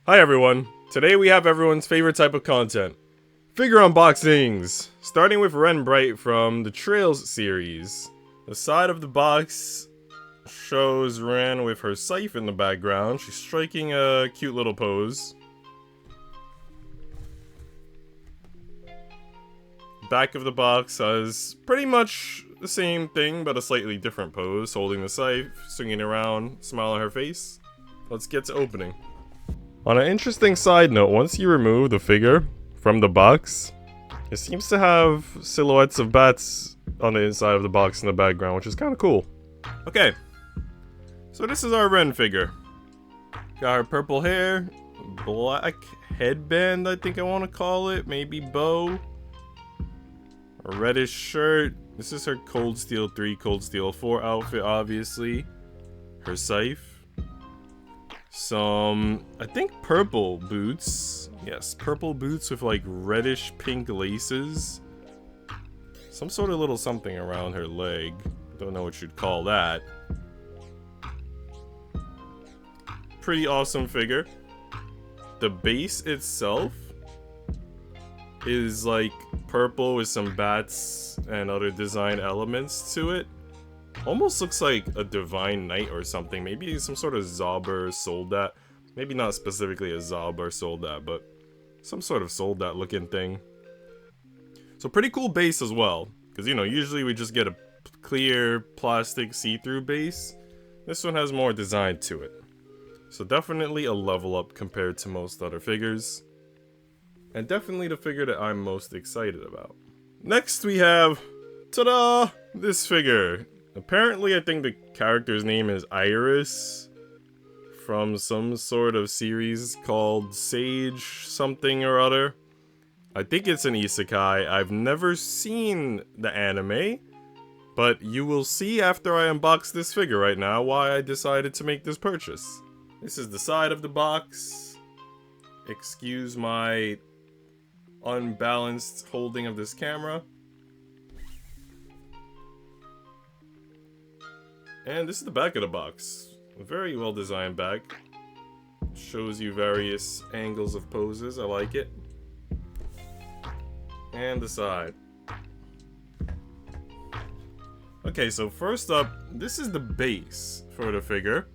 Hi everyone, today we have everyone's favorite type of content. Figure unboxings! Starting with Renne from the Trails series. The side of the box shows Renne with her scythe in the background. She's striking a cute little pose. Back of the box has pretty much the same thing, but a slightly different pose, holding the scythe, swinging around, smile on her face. Let's get to opening. On an interesting side note, once you remove the figure from the box, it seems to have silhouettes of bats on the inside of the box in the background, which is kind of cool. Okay, so this is our Renne figure. Got her purple hair, black headband I think I want to call it, maybe bow. A reddish shirt. This is her Cold Steel 3, Cold Steel 4 outfit, obviously. Her scythe. Some, I think, purple boots. Yes, purple boots with like reddish pink laces. Some sort of little something around her leg. Don't know what you'd call that. Pretty awesome figure. The base itself is like purple with some bats and other design elements to it. Almost looks like a Divine Knight or something. Maybe some sort of Zauber Soldat. Maybe not specifically a Zauber Soldat, but some sort of Soldat looking thing. So pretty cool base as well. Because, you know, usually we just get a clear plastic see-through base. This one has more design to it. So definitely a level up compared to most other figures. And definitely the figure that I'm most excited about. Next we have, ta-da, this figure. Apparently I think the character's name is Iris from some sort of series called Sage something or other. I think it's an isekai. I've never seen the anime, but you will see after I unbox this figure right now why I decided to make this purchase. This is the side of the box. Excuse my unbalanced holding of this camera. And this is the back of the box. A very well designed back. Shows you various angles of poses. I like it. And the side. Okay, so first up, this is the base for the figure.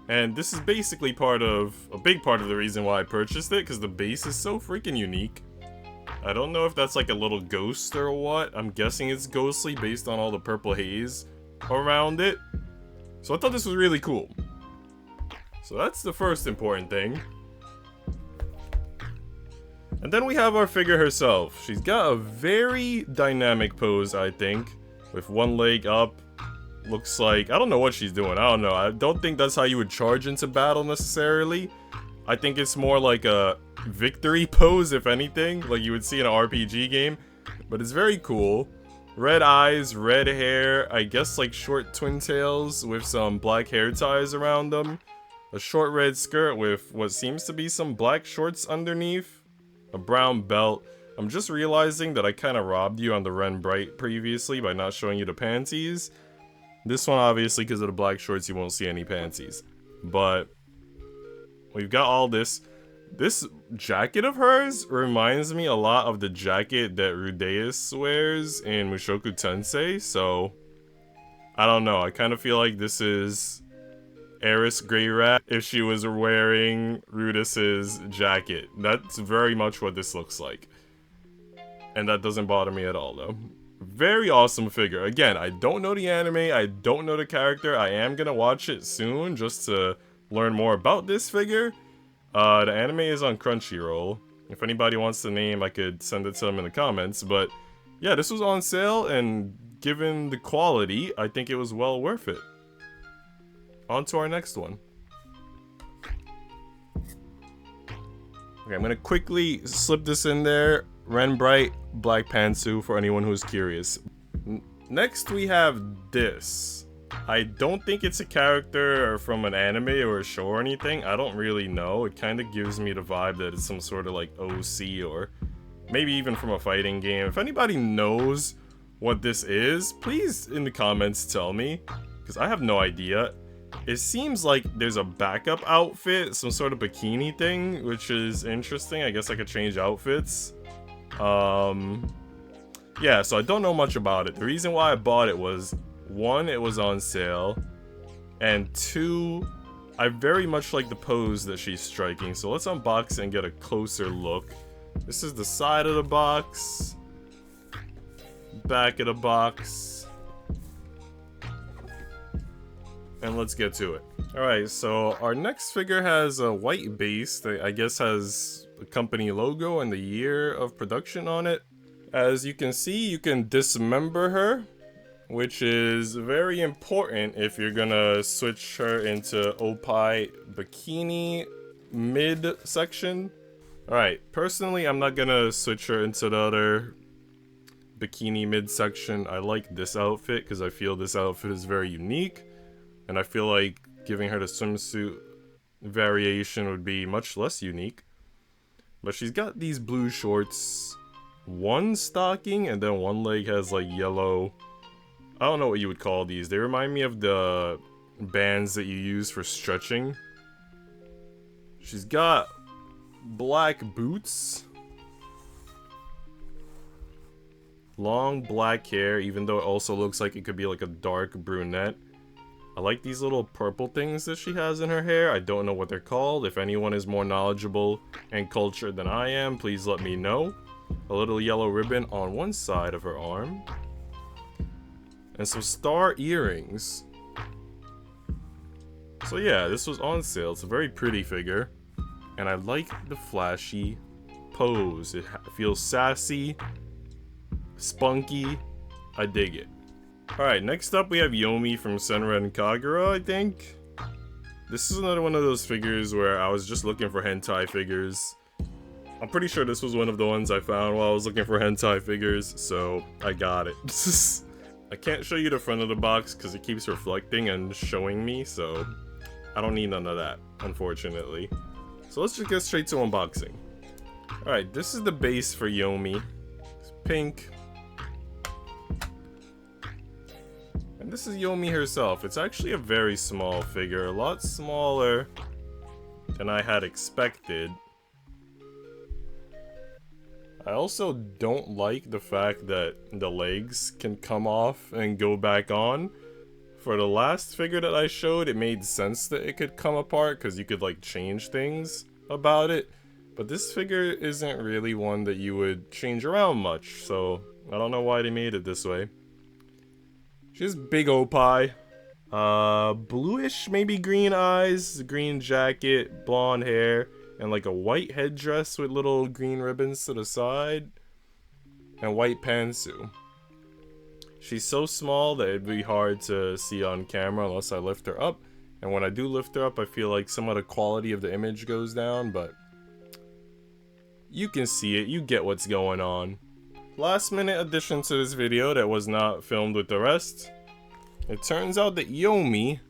And this is basically a big part of the reason why I purchased it, because the base is so freaking unique. I don't know if that's like a little ghost or what. I'm guessing it's ghostly based on all the purple haze around it. So I thought this was really cool. So that's the first important thing. And then we have our figure herself. She's got a very dynamic pose, I think. With one leg up. Looks like, I don't know what she's doing. I don't know. I don't think that's how you would charge into battle necessarily. I think it's more like a victory pose, if anything. Like you would see in an RPG game. But it's very cool. Red eyes, red hair, I guess like short twin tails with some black hair ties around them. A short red skirt with what seems to be some black shorts underneath. A brown belt. I'm just realizing that I kind of robbed you on the Renne previously by not showing you the panties. This one, obviously, because of the black shorts, you won't see any panties. But we've got all this. This jacket of hers reminds me a lot of the jacket that Rudeus wears in Mushoku Tensei, so I don't know. I kind of feel like this is Eris Greyrat if she was wearing Rudeus's jacket. That's very much what this looks like. And that doesn't bother me at all, though. Very awesome figure. Again, I don't know the anime, I don't know the character. I am gonna watch it soon just to learn more about this figure. The anime is on Crunchyroll. If anybody wants the name, I could send it to them in the comments. But yeah, this was on sale, and given the quality, I think it was well worth it. On to our next one. Okay, I'm gonna quickly slip this in there. Renne Black Pantsu for anyone who's curious. Next we have this. I don't think it's a character from an anime or a show or anything. I don't really know. It kind of gives me the vibe that it's some sort of like OC or maybe even from a fighting game. If anybody knows what this is, please in the comments tell me, because I have no idea. It seems like there's a backup outfit, some sort of bikini thing, which is interesting. I guess I could change outfits. Yeah, so I don't know much about it. The reason why I bought it was, 1, it was on sale, and 2, I very much like the pose that she's striking. So let's unbox it and get a closer look. This is the side of the box, back of the box, and let's get to it. Alright, so our next figure has a white base that I guess has the company logo and the year of production on it. As you can see, you can dismember her, which is very important if you're gonna switch her into Opie bikini mid-section. Alright, personally, I'm not gonna switch her into the other bikini mid-section. I like this outfit because I feel this outfit is very unique, and I feel like giving her the swimsuit variation would be much less unique. But she's got these blue shorts, one stocking, and then one leg has like yellow, I don't know what you would call these. They remind me of the bands that you use for stretching. She's got black boots, long black hair, even though it also looks like it could be like a dark brunette. I like these little purple things that she has in her hair. I don't know what they're called. If anyone is more knowledgeable and cultured than I am, please let me know. A little yellow ribbon on one side of her arm, and some star earrings. So yeah, this was on sale. It's a very pretty figure, and I like the flashy pose. It feels sassy, spunky. I dig it. Alright, next up we have Yomy from Senran Kagura, I think. This is another one of those figures where I was just looking for hentai figures. I'm pretty sure this was one of the ones I found while I was looking for hentai figures, so I got it. I can't show you the front of the box because it keeps reflecting and showing me, so I don't need none of that, unfortunately. So let's just get straight to unboxing. Alright, this is the base for Yomy. It's pink. And this is Yomy herself. It's actually a very small figure, a lot smaller than I had expected. I also don't like the fact that the legs can come off and go back on. For the last figure that I showed, it made sense that it could come apart because you could like change things about it. But this figure isn't really one that you would change around much, so I don't know why they made it this way. She has big Opie, bluish, maybe green eyes, green jacket, blonde hair, and like a white headdress with little green ribbons to the side, and white pantsu. She's so small that it'd be hard to see on camera unless I lift her up, and when I do lift her up, I feel like some of the quality of the image goes down, but you can see it, you get what's going on. Last minute addition to this video that was not filmed with the rest. It turns out that Yomy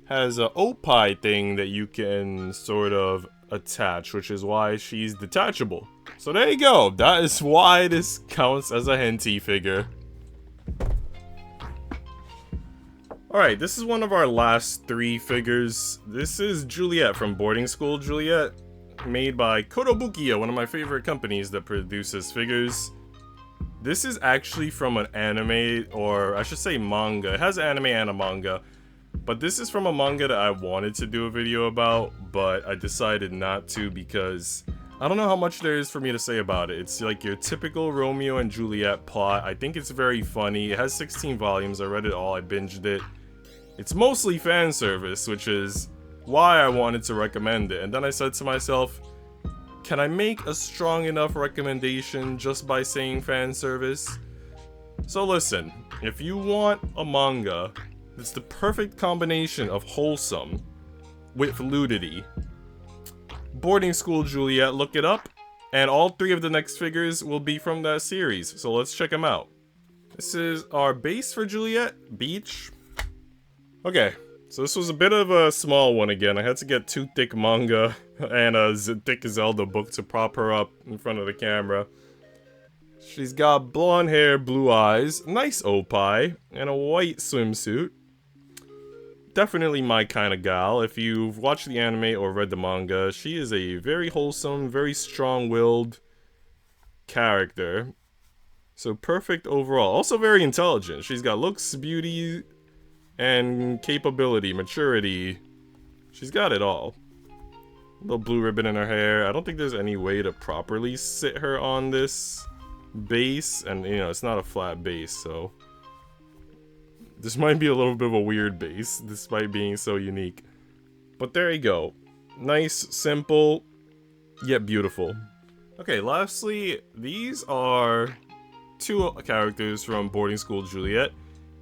has a Opie thing that you can sort of attach, which is why she's detachable. So there you go, that is why this counts as a hentai figure. Alright, this is one of our last 3 figures. This is Juliet from Boarding School Juliet, made by Kochou, one of my favorite companies that produces figures. This is actually from an anime, or I should say manga. It has an anime and a manga. But this is from a manga that I wanted to do a video about, but I decided not to because I don't know how much there is for me to say about it. It's like your typical Romeo and Juliet plot. I think it's very funny. It has 16 volumes. I read it all. I binged it. It's mostly fan service, which is why I wanted to recommend it. And then I said to myself, can I make a strong enough recommendation just by saying fan service? So listen, if you want a manga that's the perfect combination of wholesome with nudity, Boarding School Juliet, look it up, and all 3 of the next figures will be from that series, so let's check them out. This is our base for Juliet, Beach. Okay, so this was a bit of a small one again. I had to get 2 thick manga and a thick Zelda book to prop her up in front of the camera. She's got blonde hair, blue eyes, nice Opie, and a white swimsuit. definitely my kind of gal. If you've watched the anime or read the manga, she is a very wholesome, very strong-willed character. So perfect overall. Also very intelligent. She's got looks, beauty, and capability, maturity. She's got it all. Little blue ribbon in her hair. I don't think there's any way to properly sit her on this base. And, you know, it's not a flat base, so... this might be a little bit of a weird base, despite being so unique. But there you go. Nice, simple, yet beautiful. Okay, lastly, these are two characters from Boarding School Juliet.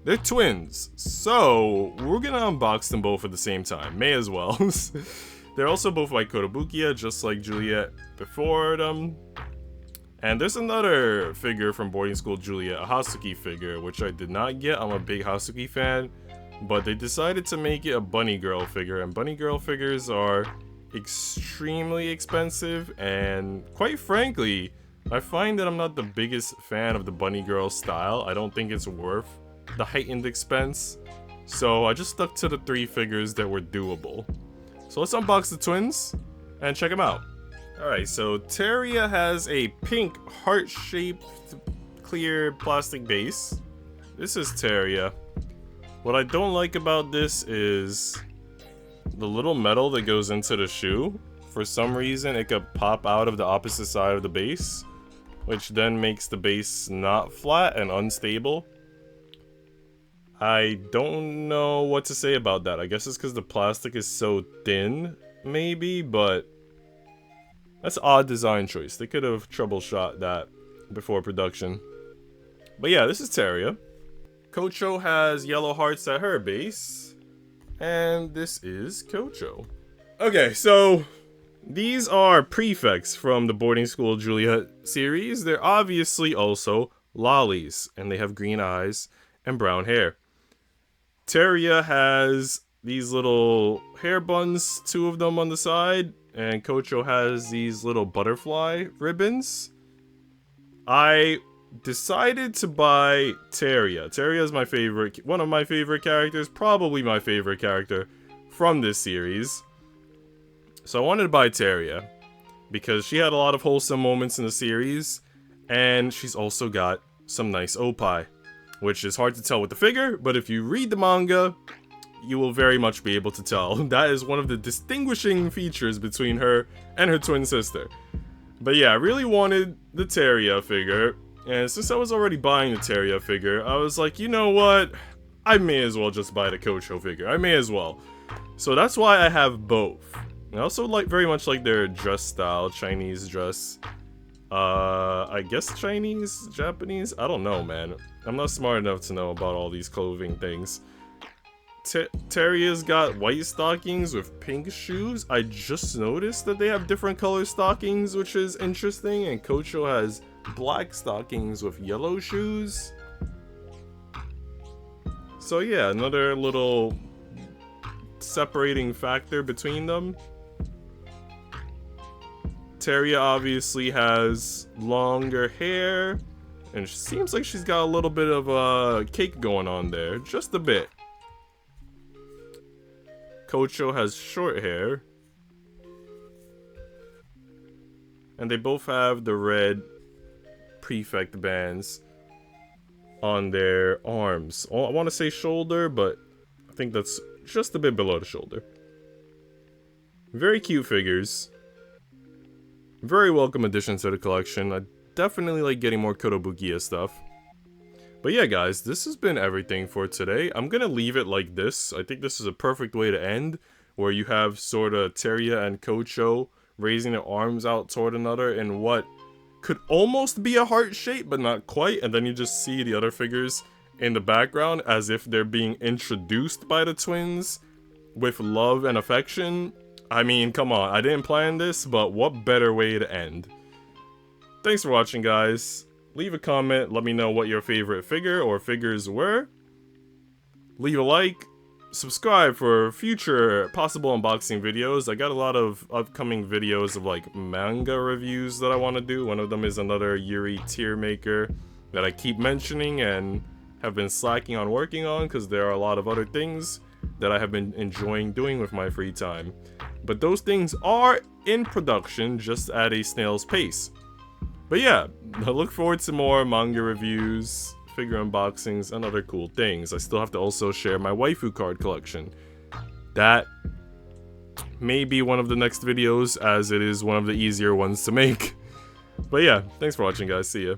They're twins, so we're gonna unbox them both at the same time. May as well. They're also both by Kotobukiya, just like Juliet before them. And there's another figure from Boarding School Juliet, a Hasuki figure, which I did not get. I'm a big Hasuki fan, but they decided to make it a bunny girl figure, and bunny girl figures are extremely expensive, and quite frankly, I find that I'm not the biggest fan of the bunny girl style. I don't think it's worth the heightened expense, so I just stuck to the 3 figures that were doable. So let's unbox the twins and check them out. Alright, so Teria has a pink heart-shaped clear plastic base. This is Teria. What I don't like about this is the little metal that goes into the shoe. For some reason, it could pop out of the opposite side of the base, which then makes the base not flat and unstable. I don't know what to say about that. I guess it's because the plastic is so thin, maybe, but that's an odd design choice. They could have troubleshot that before production. But yeah, this is Teria. Kochou has yellow hearts at her base. And this is Kochou. Okay, so these are prefects from the Boarding School Juliet series. They're obviously also lollies, and they have green eyes and brown hair. Teria has these little hair buns, 2 of them on the side, and Kochou has these little butterfly ribbons. I decided to buy Teria. Teria is my favorite, one of my favorite characters, probably my favorite character from this series. So I wanted to buy Teria because she had a lot of wholesome moments in the series, and she's also got some nice oppai, which is hard to tell with the figure, but if you read the manga, you will very much be able to tell. That is one of the distinguishing features between her and her twin sister. But yeah, I really wanted the Teria figure, and since I was already buying the Teria figure, I was like, you know what? I may as well just buy the Kochou figure. I may as well. So that's why I have both. I also very much like their dress style, Chinese dress. I guess Chinese, Japanese? I don't know, man. I'm not smart enough to know about all these clothing things. Teria's got white stockings with pink shoes. I just noticed that they have different color stockings, which is interesting. And Kochou has black stockings with yellow shoes. So yeah, another little separating factor between them. Teria obviously has longer hair, and it seems like she's got a little bit of a cake going on there, just a bit. Kochou has short hair, and they both have the red prefect bands on their arms. I want to say shoulder, but I think that's just a bit below the shoulder. Very cute figures. Very welcome addition to the collection. I definitely like getting more Kotobukiya stuff. But yeah, guys, this has been everything for today. I'm gonna leave it like this. I think this is a perfect way to end, where you have sort of Teria and Kochou raising their arms out toward another in what could almost be a heart shape, but not quite. And then you just see the other figures in the background as if they're being introduced by the twins with love and affection. I mean, come on, I didn't plan this, but what better way to end? Thanks for watching, guys. Leave a comment, let me know what your favorite figure or figures were. Leave a like, subscribe for future possible unboxing videos. I got a lot of upcoming videos of like manga reviews that I want to do. One of them is another Yuri tier maker that I keep mentioning and have been slacking on working on because there are a lot of other things that I have been enjoying doing with my free time. But those things are in production, just at a snail's pace. But yeah, I look forward to more manga reviews, figure unboxings, and other cool things. I still have to also share my waifu card collection. That may be one of the next videos, as it is one of the easier ones to make. But yeah, thanks for watching, guys. See ya.